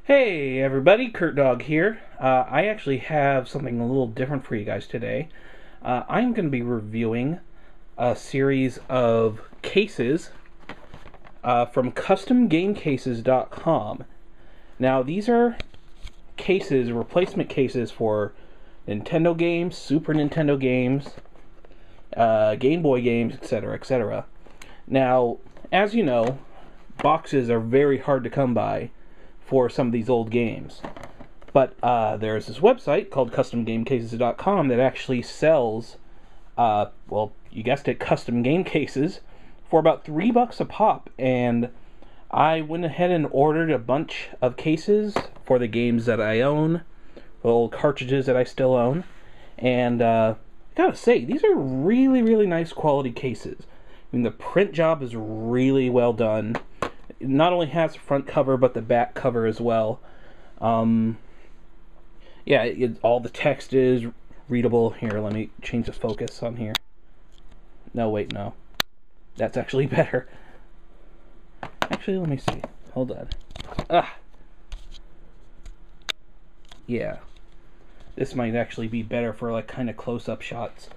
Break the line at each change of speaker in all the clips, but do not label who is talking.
Hey everybody, Kurt Dog here. I actually have something a little different for you guys today. I'm going to be reviewing a series of cases from CustomGameCases.com. Now, these are cases, replacement cases for Nintendo games, Super Nintendo games, Game Boy games, etc., etc. Now, as you know, boxes are very hard to come by for some of these old games. But there's this website called CustomGameCases.com that actually sells, well, you guessed it, custom game cases for about $3 a pop. And I went ahead and ordered a bunch of cases for the games that I own, the old cartridges that I still own. And I gotta say, these are really, really nice quality cases. I mean, the print job is really well done. It not only has the front cover, but the back cover as well. All the text is readable. Here, let me change the focus on here. No, wait, no. That's actually better. Actually, let me see. Hold on. Yeah. This might actually be better for, like, kind of close-up shots.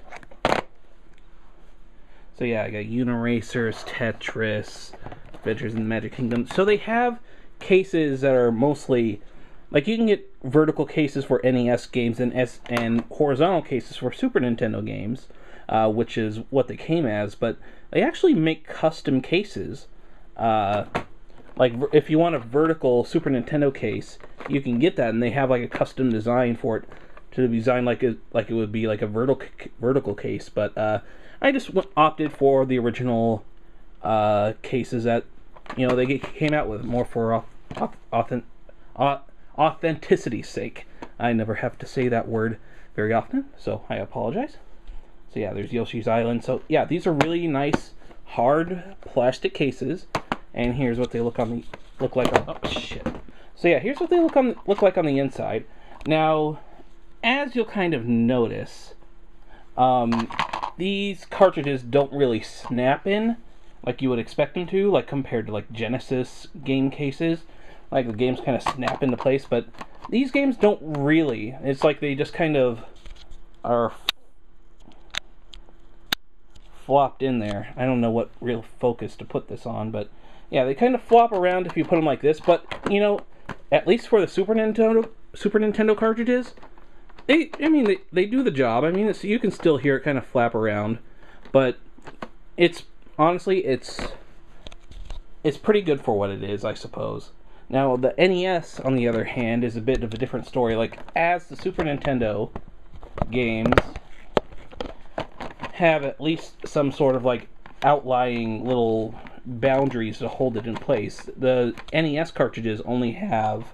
So yeah, I got Uniracers, Tetris, Adventures in the Magic Kingdom. So they have cases that are mostly, like, you can get vertical cases for NES games and horizontal cases for Super Nintendo games, which is what they came as, but they actually make custom cases. Like, if you want a vertical Super Nintendo case, you can get that, and they have, like, a custom design for it to be designed like it would be like a vertical case, but I just opted for the original cases that, you know, they came out with, more for authenticity's sake. I never have to say that word very often, so I apologize. So yeah, there's Yoshi's Island. So yeah, these are really nice hard plastic cases, and here's what they look like on. Oh shit! So yeah, here's what they look like on the inside. Now, as you'll kind of notice, these cartridges don't really snap in like you would expect them to, like compared to like Genesis game cases. Like the games kind of snap into place, but these games don't really. It's like they just kind of are flopped in there. I don't know what real focus to put this on, but yeah, they kind of flop around if you put them like this. But you know, at least for the Super Nintendo cartridges, they do the job. I mean, you can still hear it kind of flap around, but it's honestly it's pretty good for what it is, I suppose. Now, the NES, on the other hand, is a bit of a different story. Like, as the Super Nintendo games have at least some sort of like outlying little boundaries to hold it in place, the NES cartridges only have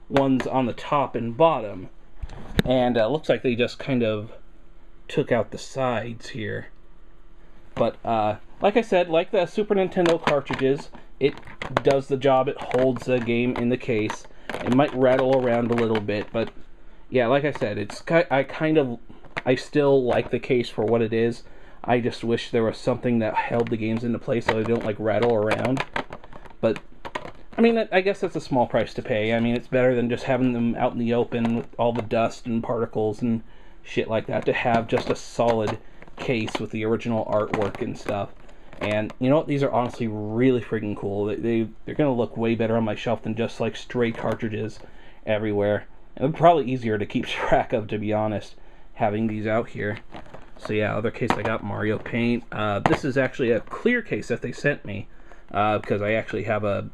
ones on the top and bottom. And looks like they just kind of took out the sides here. But like I said, like the Super Nintendo cartridges, it does the job. It holds the game in the case. It might rattle around a little bit, but yeah, like I said, I still like the case for what it is. I just wish there was something that held the games into place so they don't like rattle around. But I mean, I guess that's a small price to pay. I mean, it's better than just having them out in the open with all the dust and particles and shit like that, to have just a solid case with the original artwork and stuff. And you know what? These are honestly really freaking cool. They're going to look way better on my shelf than just like stray cartridges everywhere. And they're probably easier to keep track of, to be honest, having these out here. So yeah, other case I got, Mario Paint. This is actually a clear case that they sent me, because I actually have a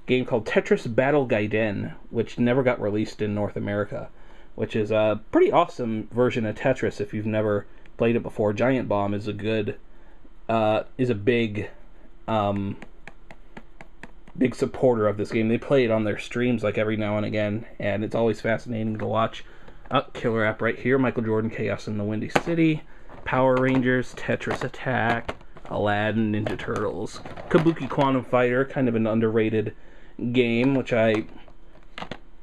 game called Tetris Battle Gaiden, which never got released in North America, which is a pretty awesome version of Tetris if you've never played it before. Giant Bomb is a big supporter of this game. They play it on their streams like every now and again, and it's always fascinating to watch. Killer app right here, Michael Jordan, Chaos in the Windy City, Power Rangers, Tetris Attack, Aladdin, Ninja Turtles, Kabuki Quantum Fighter, kind of an underrated game, which I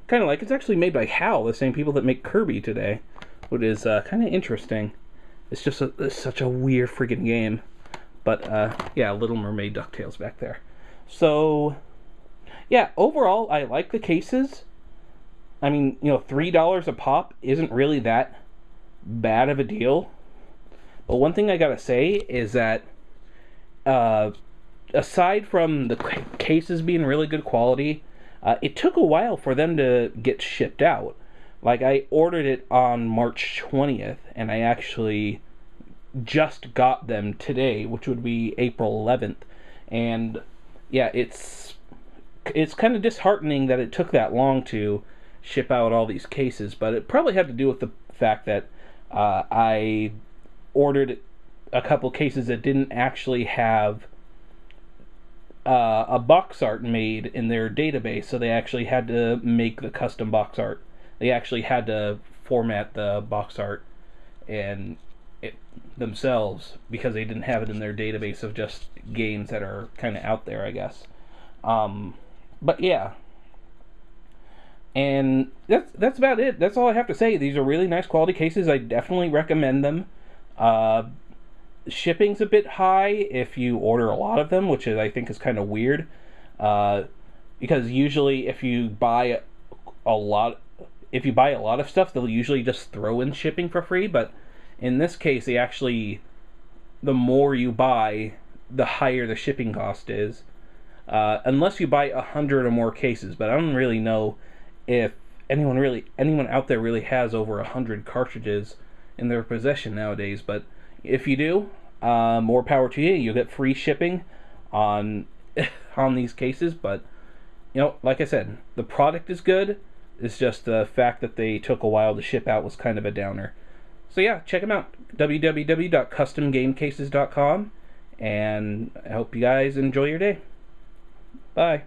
kind of like. It's actually made by HAL, the same people that make Kirby today, which is kind of interesting. It's just it's such a weird freaking game. But yeah, Little Mermaid, DuckTales back there. So yeah, overall I like the cases. I mean, $3 a pop isn't really that bad of a deal. But one thing I gotta say is that, uh, aside from the cases being really good quality, it took a while for them to get shipped out. Like, I ordered it on March 20th, and I actually just got them today, which would be April 11th. And yeah, it's kind of disheartening that it took that long to ship out all these cases, but it probably had to do with the fact that I ordered a couple cases that didn't actually have a box art made in their database, so they actually had to make the custom box art. They actually had to format the box art and it themselves because they didn't have it in their database of just games that are kind of out there, I guess. But yeah, and that's about it. That's all I have to say. These are really nice quality cases. I definitely recommend them. Uh, Shipping's a bit high if you order a lot of them, which I think is kind of weird. Uh, because usually if you buy a lot, of stuff, they'll usually just throw in shipping for free. But in this case, the more you buy, the higher the shipping cost is. Unless you buy 100 or more cases, but I don't really know if anyone out there really has over 100 cartridges in their possession nowadays. But if you do, more power to you. You'll get free shipping on on these cases. But like I said, the product is good. It's just the fact that they took a while to ship out was kind of a downer. So yeah, check them out. www.customgamecases.com. And I hope you guys enjoy your day. Bye.